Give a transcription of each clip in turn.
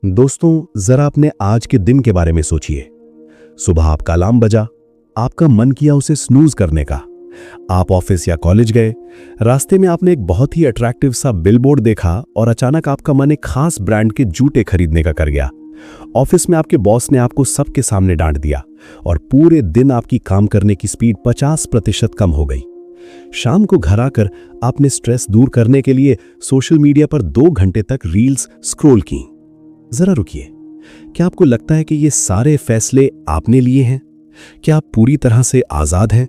दोस्तों, जरा अपने आज के दिन के बारे में सोचिए। सुबह आपका अलार्म बजा, आपका मन किया उसे स्नूज करने का। आप ऑफिस या कॉलेज गए, रास्ते में आपने एक बहुत ही अट्रैक्टिव सा बिलबोर्ड देखा और अचानक आपका मन एक खास ब्रांड के जूते खरीदने का कर गया। ऑफिस में आपके बॉस ने आपको सबके सामने डांट दिया और पूरे दिन आपकी काम करने की स्पीड 50% कम हो गई। शाम को घर आकर आपने स्ट्रेस दूर करने के लिए सोशल मीडिया पर 2 घंटे तक रील्स स्क्रॉल की। जरा रुकिए, क्या आपको लगता है कि ये सारे फैसले आपने लिए हैं? क्या आप पूरी तरह से आजाद हैं?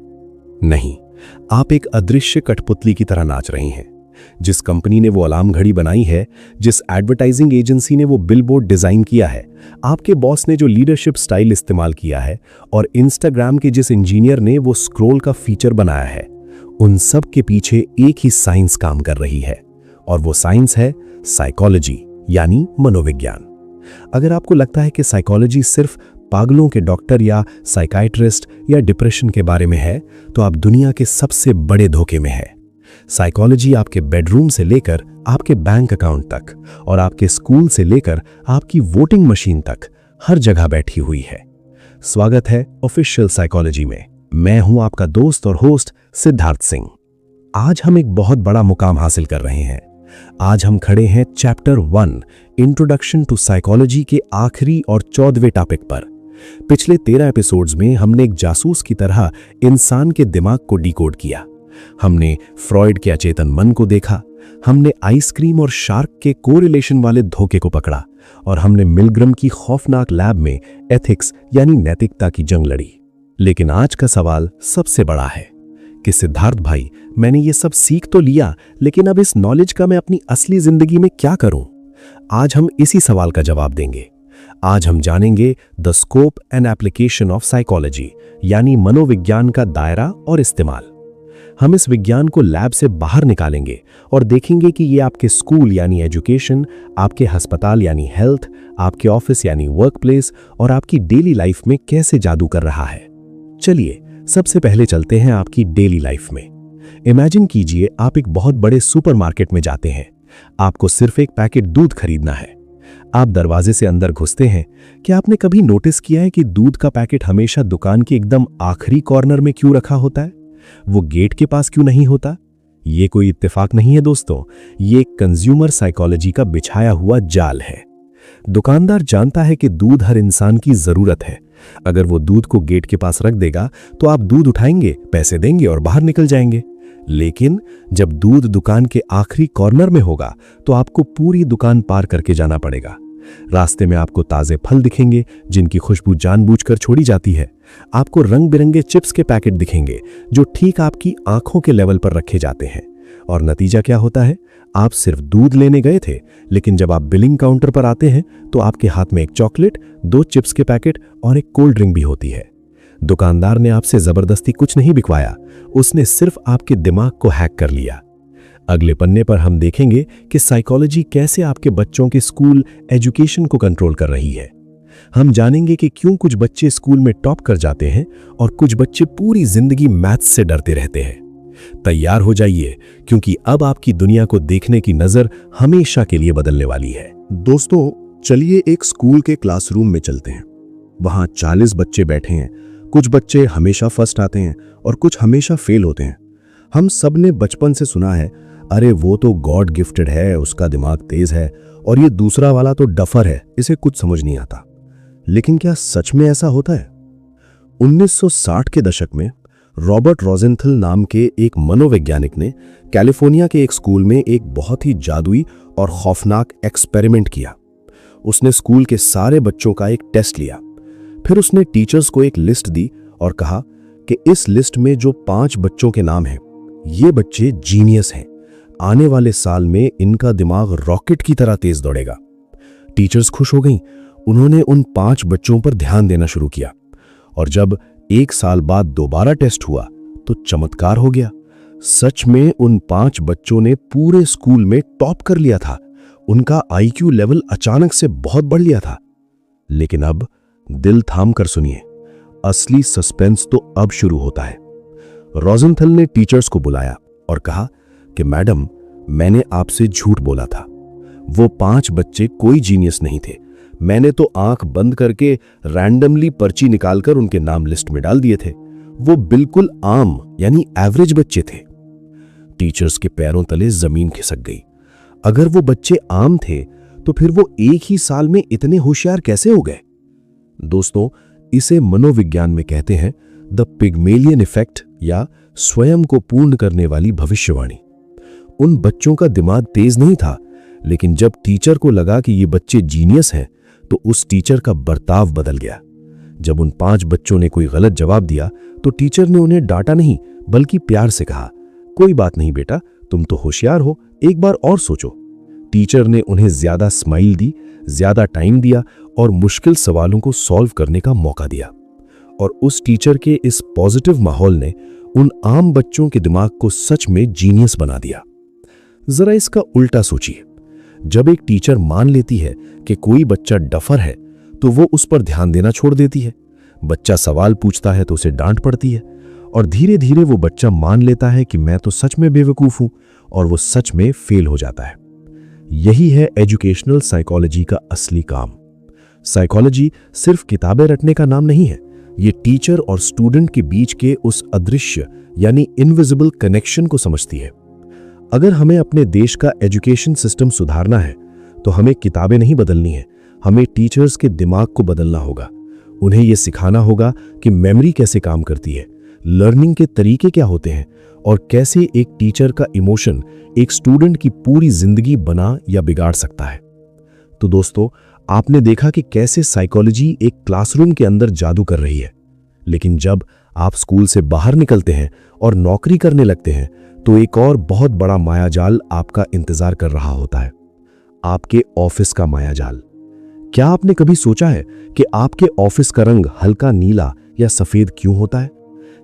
नहीं, आप एक अदृश्य कठपुतली की तरह नाच रही हैं। जिस कंपनी ने वो अलार्म घड़ी बनाई है, जिस एडवर्टाइजिंग एजेंसी ने वो बिलबोर्ड डिजाइन किया है, आपके बॉस ने जो लीडरशिप स्टाइल इस्तेमाल किया है और इंस्टाग्राम के जिस इंजीनियर ने वो स्क्रॉल का फीचर बनाया है, उन सब के पीछे एक ही साइंस काम कर रही है और वो साइंस है साइकोलॉजी, यानी मनोविज्ञान। अगर आपको लगता है कि साइकोलॉजी सिर्फ पागलों के डॉक्टर या साइकाइट्रिस्ट या डिप्रेशन के बारे में है, तो आप दुनिया के सबसे बड़े धोखे में है। साइकोलॉजी आपके बेडरूम से लेकर आपके बैंक अकाउंट तक और आपके स्कूल से लेकर आपकी वोटिंग मशीन तक हर जगह बैठी हुई है। स्वागत है ऑफिशियल साइकोलॉजी में। मैं हूं आपका दोस्त और होस्ट सिद्धार्थ सिंह। आज हम एक बहुत बड़ा मुकाम हासिल कर रहे हैं। आज हम खड़े हैं चैप्टर 1 इंट्रोडक्शन टू साइकोलॉजी के आखिरी और 14वें टॉपिक पर। पिछले 13 एपिसोड्स में हमने एक जासूस की तरह इंसान के दिमाग को डिकोड किया। हमने फ्रॉइड के अचेतन मन को देखा, हमने आइसक्रीम और शार्क के कोरिलेशन वाले धोखे को पकड़ा और हमने मिलग्रम की खौफनाक लैब में एथिक्स यानी नैतिकता की जंग लड़ी। लेकिन आज का सवाल सबसे बड़ा है कि सिद्धार्थ भाई, मैंने ये सब सीख तो लिया, लेकिन अब इस नॉलेज का मैं अपनी असली जिंदगी में क्या करूं? आज हम इसी सवाल का जवाब देंगे। आज हम जानेंगे the scope and application of psychology, यानी मनोविज्ञान का दायरा और इस्तेमाल। हम इस विज्ञान को लैब से बाहर निकालेंगे और देखेंगे कि ये आपके स्कूल यानी एजुकेशन, आपके अस्पताल यानी हेल्थ, आपके ऑफिस यानी वर्क प्लेस और आपकी डेली लाइफ में कैसे जादू कर रहा है। चलिए सबसे पहले चलते हैं आपकी डेली लाइफ में। इमेजिन कीजिए, आप एक बहुत बड़े सुपरमार्केट में जाते हैं। आपको सिर्फ एक पैकेट दूध खरीदना है। आप दरवाजे से अंदर घुसते हैं। क्या आपने कभी नोटिस किया है कि दूध का पैकेट हमेशा दुकान के एकदम आखिरी कॉर्नर में क्यों रखा होता है? वो गेट के पास क्यों नहीं होता? ये कोई इत्तेफाक नहीं है दोस्तों, ये कंज्यूमर साइकोलॉजी का बिछाया हुआ जाल है। दुकानदार जानता है कि दूध हर इंसान की जरूरत है। अगर वो दूध को गेट के पास रख देगा तो आप दूध उठाएंगे, पैसे देंगे और बाहर निकल जाएंगे। लेकिन जब दूध दुकान के आखिरी कॉर्नर में होगा तो आपको पूरी दुकान पार करके जाना पड़ेगा। रास्ते में आपको ताजे फल दिखेंगे जिनकी खुशबू जानबूझकर छोड़ी जाती है। आपको रंग बिरंगे चिप्स के पैकेट दिखेंगे जो ठीक आपकी आंखों के लेवल पर रखे जाते हैं। और नतीजा क्या होता है? आप सिर्फ दूध लेने गए थे, लेकिन जब आप बिलिंग काउंटर पर आते हैं तो आपके हाथ में एक चॉकलेट, 2 चिप्स के पैकेट और एक कोल्ड ड्रिंक भी होती है। दुकानदार ने आपसे जबरदस्ती कुछ नहीं बिकवाया, उसने सिर्फ आपके दिमाग को हैक कर लिया। अगले पन्ने पर हम देखेंगे कि साइकोलॉजी कैसे आपके बच्चों के स्कूल एजुकेशन को कंट्रोल कर रही है। हम जानेंगे कि क्यों कुछ बच्चे स्कूल में टॉप कर जाते हैं और कुछ बच्चे पूरी जिंदगी मैथ्स से डरते रहते हैं। तैयार हो जाइए, क्योंकि अब आपकी दुनिया को देखने की नजर हमेशा के लिए बदलने वाली है। दोस्तों, चलिए एक स्कूल के क्लासरूम में चलते हैं। वहां 40 बच्चे बैठे हैं। कुछ बच्चे हमेशा फर्स्ट आते हैं और कुछ हमेशा फेल होते हैं। हम सब ने बचपन से सुना है, अरे वो तो गॉड गिफ्टेड है, उसका दिमाग तेज है, और ये दूसरा वाला तो डफर है, इसे कुछ समझ नहीं आता। लेकिन क्या सच में ऐसा होता है? 1960 के दशक में रॉबर्ट रोजेंथल नाम के एक मनोवैज्ञानिक ने कैलिफोर्निया के एक स्कूल में एक बहुत ही जादुई और खौफनाक एक्सपेरिमेंट किया। उसने स्कूल के सारे बच्चों का एक टेस्ट लिया। फिर उसने टीचर्स को एक लिस्ट दी और कहा कि इस लिस्ट में जो 5 बच्चों के नाम हैं, ये बच्चे जीनियस हैं। आने वाले साल में इनका दिमाग रॉकेट की तरह तेज दौड़ेगा। टीचर्स खुश हो गईं। उन्होंने उन 5 बच्चों पर ध्यान देना शुरू किया और जब 1 साल बाद दोबारा टेस्ट हुआ तो चमत्कार हो गया। सच में उन 5 बच्चों ने पूरे स्कूल में टॉप कर लिया था। उनका आईक्यू लेवल अचानक से बहुत बढ़ लिया था। लेकिन अब दिल थाम कर सुनिए, असली सस्पेंस तो अब शुरू होता है। रोजेंथल ने टीचर्स को बुलाया और कहा कि मैडम, मैंने आपसे झूठ बोला था। वो 5 बच्चे कोई जीनियस नहीं थे। मैंने तो आंख बंद करके रैंडमली पर्ची निकालकर उनके नाम लिस्ट में डाल दिए थे। वो बिल्कुल आम यानी एवरेज बच्चे थे। टीचर्स के पैरों तले जमीन खिसक गई। अगर वो बच्चे आम थे तो फिर वो एक ही साल में इतने होशियार कैसे हो गए? दोस्तों, इसे मनोविज्ञान में कहते हैं द पिग्मेलियन इफेक्ट या स्वयं को पूर्ण करने वाली भविष्यवाणी। उन बच्चों का दिमाग तेज नहीं था, लेकिन जब टीचर को लगा कि ये बच्चे जीनियस हैं तो उस टीचर का बर्ताव बदल गया। जब उन 5 बच्चों ने कोई गलत जवाब दिया तो टीचर ने उन्हें डांटा नहीं बल्कि प्यार से कहा, कोई बात नहीं बेटा, तुम तो होशियार हो, एक बार और सोचो। टीचर ने उन्हें ज्यादा स्माइल दी, ज्यादा टाइम दिया और मुश्किल सवालों को सॉल्व करने का मौका दिया। और उस टीचर के इस पॉजिटिव माहौल ने उन आम बच्चों के दिमाग को सच में जीनियस बना दिया। जरा इसका उल्टा सोचिए। जब एक टीचर मान लेती है कि कोई बच्चा डफर है तो वो उस पर ध्यान देना छोड़ देती है। बच्चा सवाल पूछता है तो उसे डांट पड़ती है और धीरे धीरे वो बच्चा मान लेता है कि मैं तो सच में बेवकूफ हूं और वो सच में फेल हो जाता है। यही है एजुकेशनल साइकोलॉजी का असली काम। साइकोलॉजी सिर्फ किताबें रटने का नाम नहीं है, ये टीचर और स्टूडेंट के बीच के उस अदृश्य यानी इनविजिबल कनेक्शन को समझती है। अगर हमें अपने देश का एजुकेशन सिस्टम सुधारना है तो हमें किताबें नहीं बदलनी है, हमें टीचर्स के दिमाग को बदलना होगा। उन्हें यह सिखाना होगा कि मेमोरी कैसे काम करती है, लर्निंग के तरीके क्या होते हैं और कैसे एक टीचर का इमोशन एक स्टूडेंट की पूरी जिंदगी बना या बिगाड़ सकता है। तो दोस्तों, आपने देखा कि कैसे साइकोलॉजी एक क्लासरूम के अंदर जादू कर रही है, लेकिन जब आप स्कूल से बाहर निकलते हैं और नौकरी करने लगते हैं तो एक और बहुत बड़ा मायाजाल आपका इंतजार कर रहा होता है, आपके ऑफिस का मायाजाल। क्या आपने कभी सोचा है कि आपके ऑफिस का रंग हल्का नीला या सफेद क्यों होता है?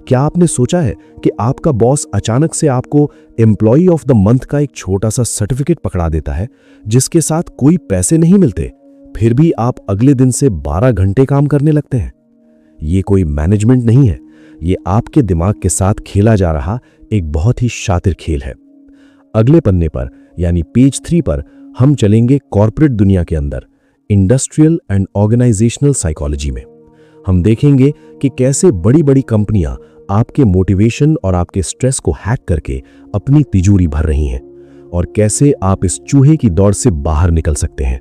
क्या आपने सोचा है कि आपका बॉस अचानक से आपको एम्प्लॉय ऑफ द मंथ का एक छोटा सा सर्टिफिकेट पकड़ा देता है जिसके साथ कोई पैसे नहीं मिलते, फिर भी आप अगले दिन से 12 घंटे काम करने लगते हैं? ये कोई मैनेजमेंट नहीं है, ये आपके दिमाग के साथ खेला जा रहा एक बहुत ही शातिर खेल है। अगले पन्ने पर यानी पेज 3 पर हम चलेंगे कॉर्पोरेट दुनिया के अंदर, इंडस्ट्रियल एंड ऑर्गेनाइजेशनल साइकोलॉजी में। हम देखेंगे कि कैसे बड़ी बड़ी कंपनियां आपके मोटिवेशन और आपके स्ट्रेस को हैक करके अपनी तिजोरी भर रही हैं और कैसे आप इस चूहे की दौड़ से बाहर निकल सकते हैं।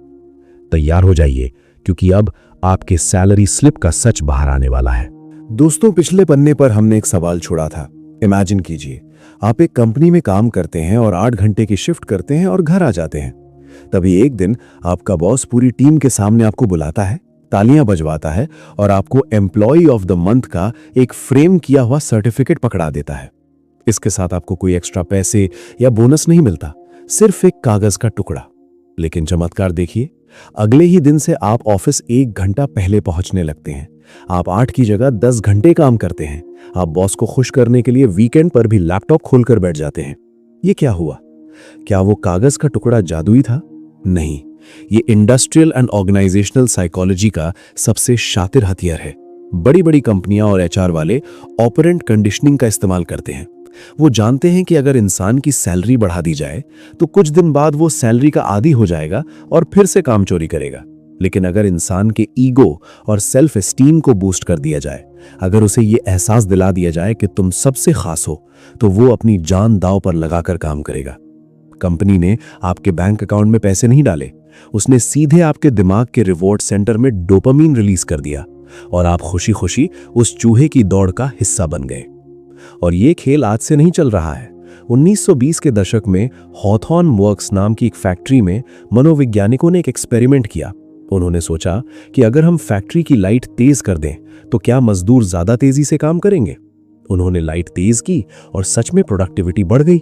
तैयार हो जाइए, क्योंकि अब आपके सैलरी स्लिप का सच बाहर आने वाला है। दोस्तों, पिछले पन्ने पर हमने एक सवाल छोड़ा था। इमेजिन कीजिए, आप एक कंपनी में काम करते हैं और 8 घंटे की शिफ्ट करते हैं और घर आ जाते हैं। तभी एक दिन आपका बॉस पूरी टीम के सामने आपको बुलाता है, तालियां बजवाता है और आपको एम्प्लॉय ऑफ द मंथ का एक फ्रेम किया हुआ सर्टिफिकेट पकड़ा देता है। इसके साथ आपको कोई एक्स्ट्रा पैसे या बोनस नहीं मिलता, सिर्फ एक कागज का टुकड़ा। लेकिन चमत्कार देखिए, अगले ही दिन से आप ऑफिस 1 घंटा पहले पहुंचने लगते हैं। आप 8 की जगह 10 घंटे काम करते हैं। आप बॉस को खुश करने के लिए वीकेंड पर भी लैपटॉप खोलकर बैठ जाते हैं। ये क्या हुआ? क्या वो कागज का टुकड़ा जादुई था? नहीं, ये इंडस्ट्रियल एंड ऑर्गेनाइजेशनल साइकोलॉजी का सबसे शातिर हथियार है। बड़ी बड़ी कंपनियां और एचआर वाले ऑपरेंट कंडीशनिंग का इस्तेमाल करते हैं। वो जानते हैं कि अगर इंसान की सैलरी बढ़ा दी जाए तो कुछ दिन बाद वो सैलरी का आदी हो जाएगा और फिर से काम चोरी करेगा। लेकिन अगर इंसान के ईगो और सेल्फ एस्टीम को बूस्ट कर दिया जाए, अगर उसे ये एहसास दिला दिया जाए कि तुम सबसे खास हो, तो वो अपनी जान दांव पर लगाकर काम करेगा। कंपनी ने आपके बैंक अकाउंट में पैसे नहीं डाले, उसने सीधे आपके दिमाग के रिवॉर्ड सेंटर में डोपामीन रिलीज कर दिया और आप खुशी खुशी उस चूहे की दौड़ का हिस्सा बन गए। और ये खेल आज से नहीं चल रहा है। 1920 के दशक में हॉथॉर्न वर्क्स नाम की एक फैक्ट्री में मनोवैज्ञानिकों ने एक एक्सपेरिमेंट किया। उन्होंने सोचा कि अगर हम फैक्ट्री की लाइट तेज कर दें तो क्या मजदूर ज्यादा तेजी से काम करेंगे। उन्होंने लाइट तेज की और सच में प्रोडक्टिविटी बढ़ गई।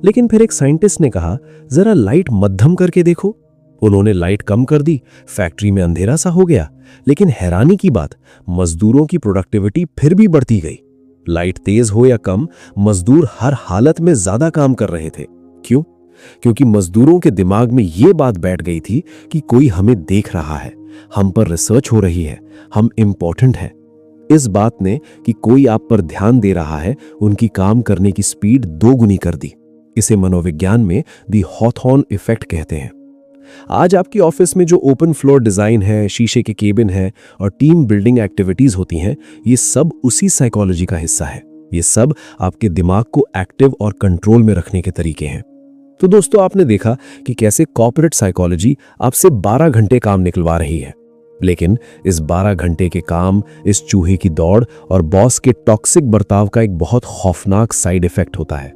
लेकिन फिर एक साइंटिस्ट ने कहा, जरा लाइट मध्यम करके देखो। उन्होंने लाइट कम कर दी, फैक्ट्री में अंधेरा सा हो गया। लेकिन हैरानी की बात, मजदूरों की प्रोडक्टिविटी फिर भी बढ़ती गई। लाइट तेज हो या कम, मजदूर हर हालत में ज्यादा काम कर रहे थे। क्यों? क्योंकि मजदूरों के दिमाग में यह बात बैठ गई थी कि कोई हमें देख रहा है, हम पर रिसर्च हो रही है, हम इंपॉर्टेंट हैं। इस बात ने कि कोई आप पर ध्यान दे रहा है, उनकी काम करने की स्पीड 2 गुनी कर दी। इसे मनोविज्ञान में दी हॉथॉर्न इफेक्ट कहते हैं। आज आपकी ऑफिस में जो ओपन फ्लोर डिजाइन है, शीशे के केबिन है और टीम बिल्डिंग एक्टिविटीज होती हैं, ये सब उसी साइकोलॉजी का हिस्सा है। ये सब आपके दिमाग को एक्टिव और कंट्रोल में रखने के तरीके हैं। तो दोस्तों, आपने देखा कि कैसे कॉर्पोरेट साइकोलॉजी आपसे 12 घंटे काम निकलवा रही है, लेकिन इस 12 घंटे के काम, इस चूहे की दौड़ और बॉस के टॉक्सिक बर्ताव का एक बहुत खौफनाक साइड इफेक्ट होता है।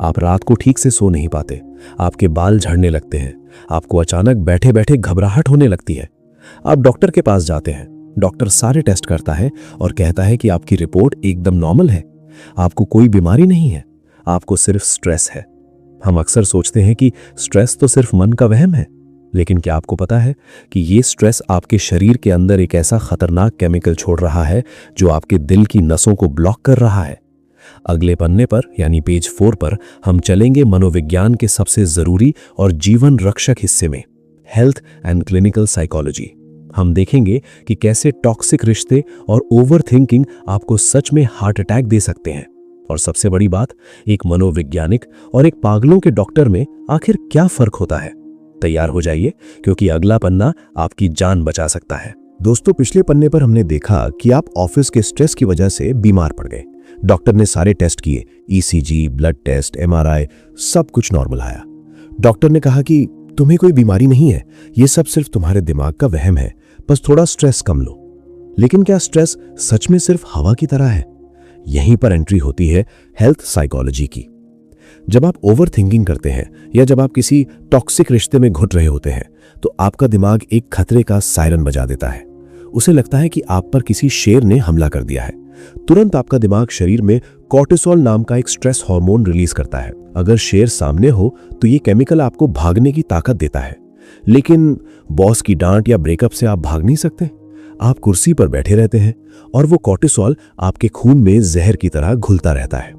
आप रात को ठीक से सो नहीं पाते, आपके बाल झड़ने लगते हैं, आपको अचानक बैठे बैठे घबराहट होने लगती है। आप डॉक्टर के पास जाते हैं, डॉक्टर सारे टेस्ट करता है और कहता है कि आपकी रिपोर्ट एकदम नॉर्मल है, आपको कोई बीमारी नहीं है, आपको सिर्फ स्ट्रेस है। हम अक्सर सोचते हैं कि स्ट्रेस तो सिर्फ मन का वहम है, लेकिन क्या आपको पता है कि ये स्ट्रेस आपके शरीर के अंदर एक ऐसा खतरनाक केमिकल छोड़ रहा है जो आपके दिल की नसों को ब्लॉक कर रहा है। अगले पन्ने पर यानी पेज 4 पर हम चलेंगे मनोविज्ञान के सबसे जरूरी और जीवन रक्षक हिस्से में, हेल्थ एंड क्लिनिकल साइकोलॉजी। हम देखेंगे कि कैसे टॉक्सिक रिश्ते और ओवरथिंकिंग आपको सच में हार्ट अटैक दे सकते हैं। और सबसे बड़ी बात, एक मनोवैज्ञानिक और एक पागलों के डॉक्टर में आखिर क्या फर्क होता है। तैयार हो जाइए, क्योंकि अगला पन्ना आपकी जान बचा सकता है। दोस्तों, पिछले पन्ने पर हमने देखा कि आप ऑफिस के स्ट्रेस की वजह से बीमार पड़ गए। डॉक्टर ने सारे टेस्ट किए, ईसीजी, ब्लड टेस्ट, एमआरआई, सब कुछ नॉर्मल आया। डॉक्टर ने कहा कि तुम्हें कोई बीमारी नहीं है, ये सब सिर्फ तुम्हारे दिमाग का वहम है, बस थोड़ा स्ट्रेस कम लो। लेकिन क्या स्ट्रेस सच में सिर्फ हवा की तरह है? यहीं पर एंट्री होती है हेल्थ साइकोलॉजी की। जब आप ओवर थिंकिंग करते हैं या जब आप किसी टॉक्सिक रिश्ते में घुट रहे होते हैं, तो आपका दिमाग एक खतरे का सायरन बजा देता है। उसे लगता है कि आप पर किसी शेर ने हमला कर दिया है। तुरंत आपका दिमाग शरीर में कॉर्टिसोल नाम का एक स्ट्रेस हार्मोन रिलीज करता है। अगर शेर सामने हो तो ये केमिकल आपको भागने की ताकत देता है। लेकिन बॉस की डांट या ब्रेकअप से आप भाग नहीं सकते। आप कुर्सी पर बैठे रहते हैं और वो कॉर्टिसोल आपके खून में जहर की तरह घुलता रहता है।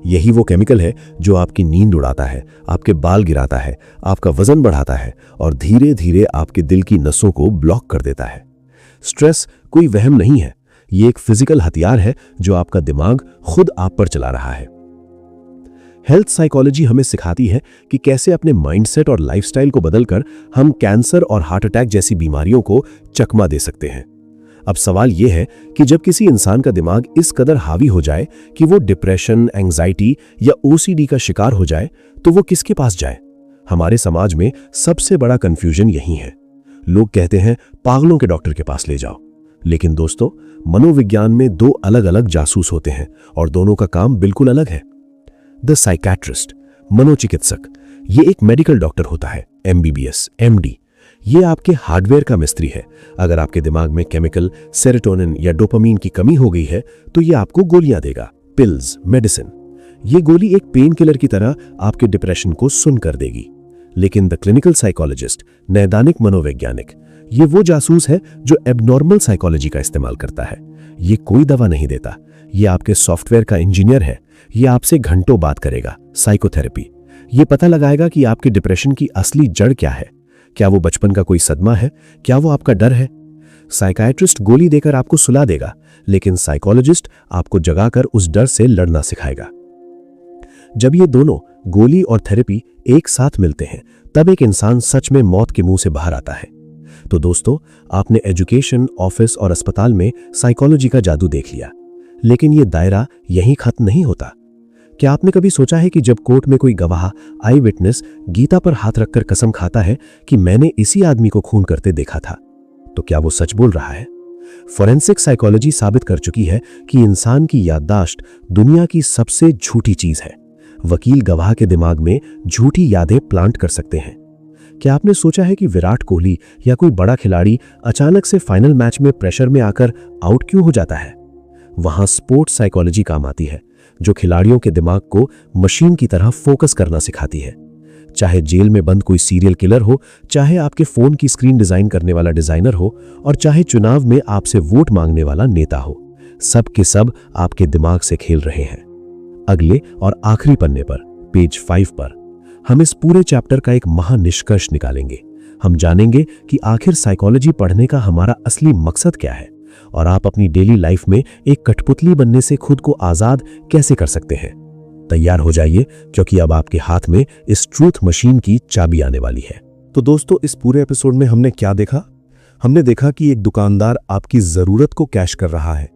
यही वो केमिकल है जो आपकी नींद उड़ाता है, आपके बाल गिराता है, आपका वजन बढ़ाता है और धीरे धीरे आपके दिल की नसों को ब्लॉक कर देता है। स्ट्रेस कोई वहम नहीं है, ये एक फिजिकल हथियार है जो आपका दिमाग खुद आप पर चला रहा है। हेल्थ साइकोलॉजी हमें सिखाती है कि कैसे अपने माइंडसेट और लाइफस्टाइल को बदलकर हम कैंसर और हार्ट अटैक जैसी बीमारियों को चकमा दे सकते हैं। अब सवाल यह है कि जब किसी इंसान का दिमाग इस कदर हावी हो जाए कि वो डिप्रेशन, एंजाइटी या ओसीडी का शिकार हो जाए, तो वो किसके पास जाए? हमारे समाज में सबसे बड़ा कंफ्यूजन यही है। लोग कहते हैं पागलों के डॉक्टर के पास ले जाओ। लेकिन दोस्तों, मनोविज्ञान में दो अलग अलग जासूस होते हैं और दोनों का काम बिल्कुल अलग है। द साइकैट्रिस्ट, मनोचिकित्सक, ये एक मेडिकल डॉक्टर होता है, एमबीबीएस, एमडी। ये आपके हार्डवेयर का मिस्त्री है। अगर आपके दिमाग में केमिकल सेरोटोनिन या डोपामीन की कमी हो गई है तो ये आपको गोलियां देगा, पिल्स, मेडिसिन। ये गोली एक पेन किलर की तरह आपके डिप्रेशन को सुन कर देगी। लेकिन द क्लिनिकल साइकोलॉजिस्ट, नैदानिक मनोवैज्ञानिक, ये वो जासूस है जो एबनॉर्मल साइकोलॉजी का इस्तेमाल करता है। ये कोई दवा नहीं देता, ये आपके सॉफ्टवेयर का इंजीनियर है। ये आपसे घंटों बात करेगा, साइकोथेरेपी। ये पता लगाएगा कि आपके डिप्रेशन की असली जड़ क्या है। क्या वो बचपन का कोई सदमा है? क्या वो आपका डर है? साइकाइट्रिस्ट गोली देकर आपको सुला देगा, लेकिन साइकोलॉजिस्ट आपको जगाकर उस डर से लड़ना सिखाएगा। जब ये दोनों, गोली और थेरेपी, एक साथ मिलते हैं, तब एक इंसान सच में मौत के मुंह से बाहर आता है। तो दोस्तों, आपने एजुकेशन, ऑफिस और अस्पताल में साइकोलॉजी का जादू देख लिया, लेकिन ये दायरा यहीं खत्म नहीं होता। क्या आपने कभी सोचा है कि जब कोर्ट में कोई गवाह, आई विटनेस, गीता पर हाथ रखकर कसम खाता है कि मैंने इसी आदमी को खून करते देखा था, तो क्या वो सच बोल रहा है? फोरेंसिक साइकोलॉजी साबित कर चुकी है कि इंसान की याददाश्त दुनिया की सबसे झूठी चीज है। वकील गवाह के दिमाग में झूठी यादें प्लांट कर सकते हैं। क्या आपने सोचा है कि विराट कोहली या कोई बड़ा खिलाड़ी अचानक से फाइनल मैच में प्रेशर में आकर आउट क्यों हो जाता है? वहां स्पोर्ट्स साइकोलॉजी काम आती है, जो खिलाड़ियों के दिमाग को मशीन की तरह फोकस करना सिखाती है। चाहे जेल में बंद कोई सीरियल किलर हो, चाहे आपके फोन की स्क्रीन डिजाइन करने वाला डिजाइनर हो, और चाहे चुनाव में आपसे वोट मांगने वाला नेता हो, सब के सब आपके दिमाग से खेल रहे हैं। अगले और आखिरी पन्ने पर, पेज 5 पर, हम इस पूरे चैप्टर का एक महानिष्कर्ष निकालेंगे। हम जानेंगे कि आखिर साइकोलॉजी पढ़ने का हमारा असली मकसद क्या है और आप अपनी डेली लाइफ में एक कठपुतली बनने से खुद को आजाद कैसे कर सकते हैं। तैयार हो जाइए, क्योंकि अब आपके हाथ में इस ट्रूथ मशीन की चाबी आने वाली है। तो दोस्तों, इस पूरे एपिसोड में हमने क्या देखा? हमने देखा कि एक दुकानदार आपकी जरूरत को कैश कर रहा है,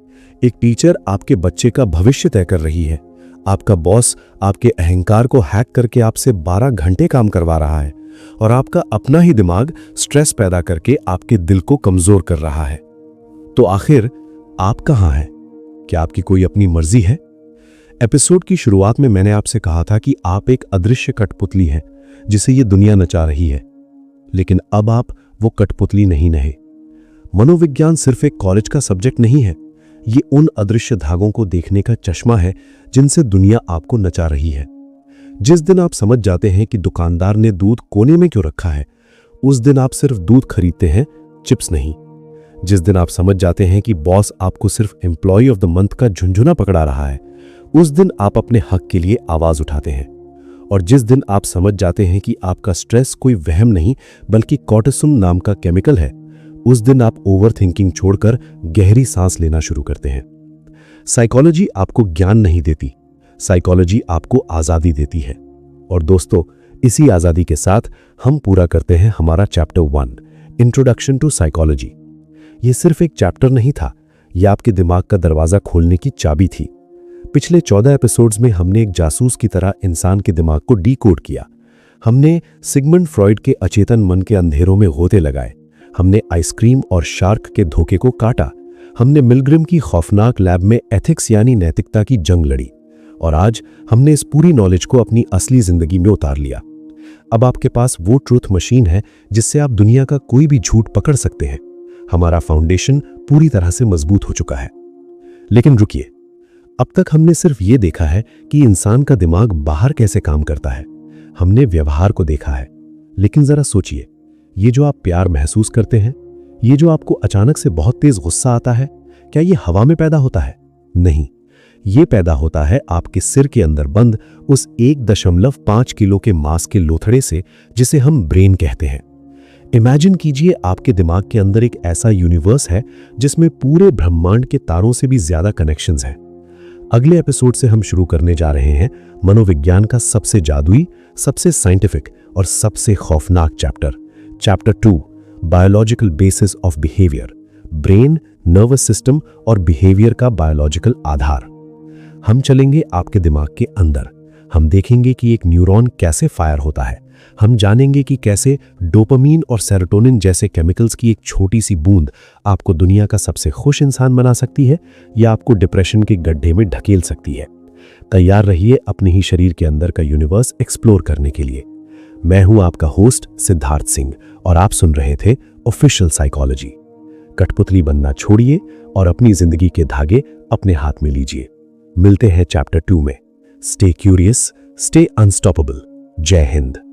एक टीचर आपके बच्चे का भविष्य तय कर रही है, आपका बॉस आपके अहंकार को हैक करके आपसे 12 घंटे काम करवा रहा है और आपका अपना ही दिमाग स्ट्रेस पैदा करके आपके दिल को कमजोर कर रहा है। तो आखिर आप कहां हैं? क्या आपकी कोई अपनी मर्जी है? एपिसोड की शुरुआत में मैंने आपसे कहा था कि आप एक अदृश्य कठपुतली हैं जिसे ये दुनिया नचा रही है, लेकिन अब आप वो कठपुतली नहीं रहे। मनोविज्ञान सिर्फ एक कॉलेज का सब्जेक्ट नहीं है, ये उन अदृश्य धागों को देखने का चश्मा है जिनसे दुनिया आपको नचा रही है। जिस दिन आप समझ जाते हैं कि दुकानदार ने दूध कोने में क्यों रखा है, उस दिन आप सिर्फ दूध खरीदते हैं, चिप्स नहीं। जिस दिन आप समझ जाते हैं कि बॉस आपको सिर्फ एम्प्लॉय ऑफ द मंथ का झुंझुना पकड़ा रहा है, उस दिन आप अपने हक के लिए आवाज उठाते हैं। और जिस दिन आप समझ जाते हैं कि आपका स्ट्रेस कोई वहम नहीं बल्कि कॉर्टिसोल नाम का केमिकल है, उस दिन आप ओवरथिंकिंग छोड़कर गहरी सांस लेना शुरू करते हैं। साइकोलॉजी आपको ज्ञान नहीं देती, साइकोलॉजी आपको आजादी देती है। और दोस्तों, इसी आजादी के साथ हम पूरा करते हैं हमारा चैप्टर 1, इंट्रोडक्शन टू साइकोलॉजी। यह सिर्फ एक चैप्टर नहीं था, यह आपके दिमाग का दरवाजा खोलने की चाबी थी। पिछले 14 एपिसोड्स में हमने एक जासूस की तरह इंसान के दिमाग को डीकोड किया। हमने सिगमंड फ्रॉइड के अचेतन मन के अंधेरों में गोते लगाए, हमने आइसक्रीम और शार्क के धोखे को काटा, हमने मिलग्रिम की खौफनाक लैब में एथिक्स यानी नैतिकता की जंग लड़ी, और आज हमने इस पूरी नॉलेज को अपनी असली जिंदगी में उतार लिया। अब आपके पास वो ट्रूथ मशीन है जिससे आप दुनिया का कोई भी झूठ पकड़ सकते हैं। हमारा फाउंडेशन पूरी तरह से मजबूत हो चुका है। लेकिन रुकिए, अब तक हमने सिर्फ ये देखा है कि इंसान का दिमाग बाहर कैसे काम करता है, हमने व्यवहार को देखा है। लेकिन जरा सोचिए, ये जो आप प्यार महसूस करते हैं, ये जो आपको अचानक से बहुत तेज गुस्सा आता है, क्या ये हवा में पैदा होता है? नहीं, ये पैदा होता है आपके सिर के अंदर बंद उस 1.5 किलो के मांस के लोथड़े से जिसे हम ब्रेन कहते हैं। इमेजिन कीजिए, आपके दिमाग के अंदर एक ऐसा यूनिवर्स है जिसमें पूरे ब्रह्मांड के तारों से भी ज्यादा कनेक्शंस हैं। अगले एपिसोड से हम शुरू करने जा रहे हैं मनोविज्ञान का सबसे जादुई, सबसे साइंटिफिक और सबसे खौफनाक chapter 2, biological basis of behaviour, brain, nervous system और बिहेवियर का बायोलॉजिकल आधार। हम चलेंगे आपके दिमाग के अंदर, हम देखेंगे कि एक न्यूरॉन कैसे फायर होता है, हम जानेंगे कि कैसे डोपामीन और सेरोटोनिन जैसे केमिकल्स की एक छोटी सी बूंद आपको दुनिया का सबसे खुश इंसान बना सकती है या आपको डिप्रेशन के गड्ढे में ढकेल सकती है। तैयार रहिए अपने ही शरीर के अंदर का यूनिवर्स एक्सप्लोर करने के लिए। मैं हूं आपका होस्ट सिद्धार्थ सिंह और आप सुन रहे थे ऑफिशियल साइकोलॉजी। कठपुतली बनना छोड़िए और अपनी जिंदगी के धागे अपने हाथ में लीजिए। मिलते हैं चैप्टर 2 में। Stay curious, stay unstoppable. जय हिंद।